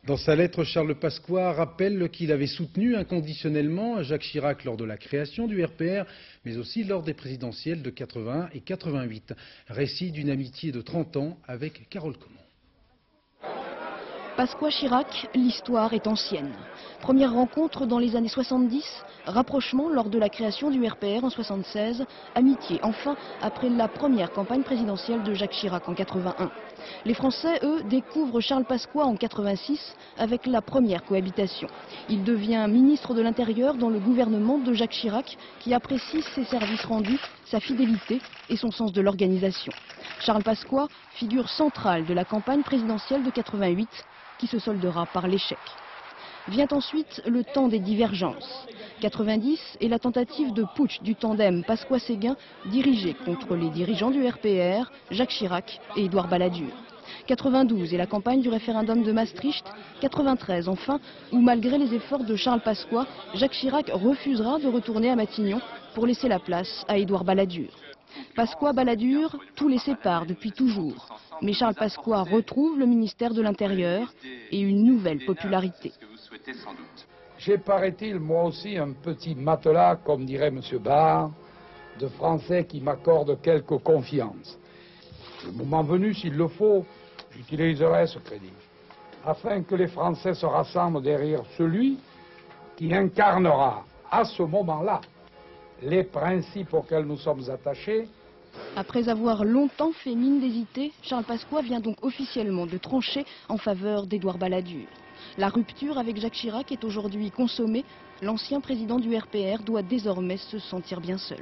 Dans sa lettre, Charles Pasqua rappelle qu'il avait soutenu inconditionnellement Jacques Chirac lors de la création du RPR, mais aussi lors des présidentielles de 81 et 88. Récit d'une amitié de 30 ans avec Carole Comon. Pasqua-Chirac, l'histoire est ancienne. Première rencontre dans les années 70, rapprochement lors de la création du RPR en 76, amitié enfin après la première campagne présidentielle de Jacques Chirac en 81. Les Français, eux, découvrent Charles Pasqua en 86 avec la première cohabitation. Il devient ministre de l'Intérieur dans le gouvernement de Jacques Chirac qui apprécie ses services rendus, sa fidélité et son sens de l'organisation. Charles Pasqua, figure centrale de la campagne présidentielle de 88, qui se soldera par l'échec. Vient ensuite le temps des divergences. 90 et la tentative de putsch du tandem Pasqua-Séguin dirigé contre les dirigeants du RPR, Jacques Chirac et Édouard Balladur. 92 et la campagne du référendum de Maastricht. 93 enfin, où malgré les efforts de Charles Pasqua, Jacques Chirac refusera de retourner à Matignon pour laisser la place à Édouard Balladur. Pasqua-Balladur, tout les sépare depuis toujours. Mais Charles Pasqua retrouve le ministère de l'Intérieur et une nouvelle popularité. J'ai, paraît-il, moi aussi un petit matelas, comme dirait M. Barre, de Français qui m'accordent quelque confiance. Le moment venu, s'il le faut, j'utiliserai ce crédit, afin que les Français se rassemblent derrière celui qui incarnera à ce moment-là les principes auxquels nous sommes attachés. Après avoir longtemps fait mine d'hésiter, Charles Pasqua vient donc officiellement de trancher en faveur d'Édouard Balladur. La rupture avec Jacques Chirac est aujourd'hui consommée. L'ancien président du RPR doit désormais se sentir bien seul.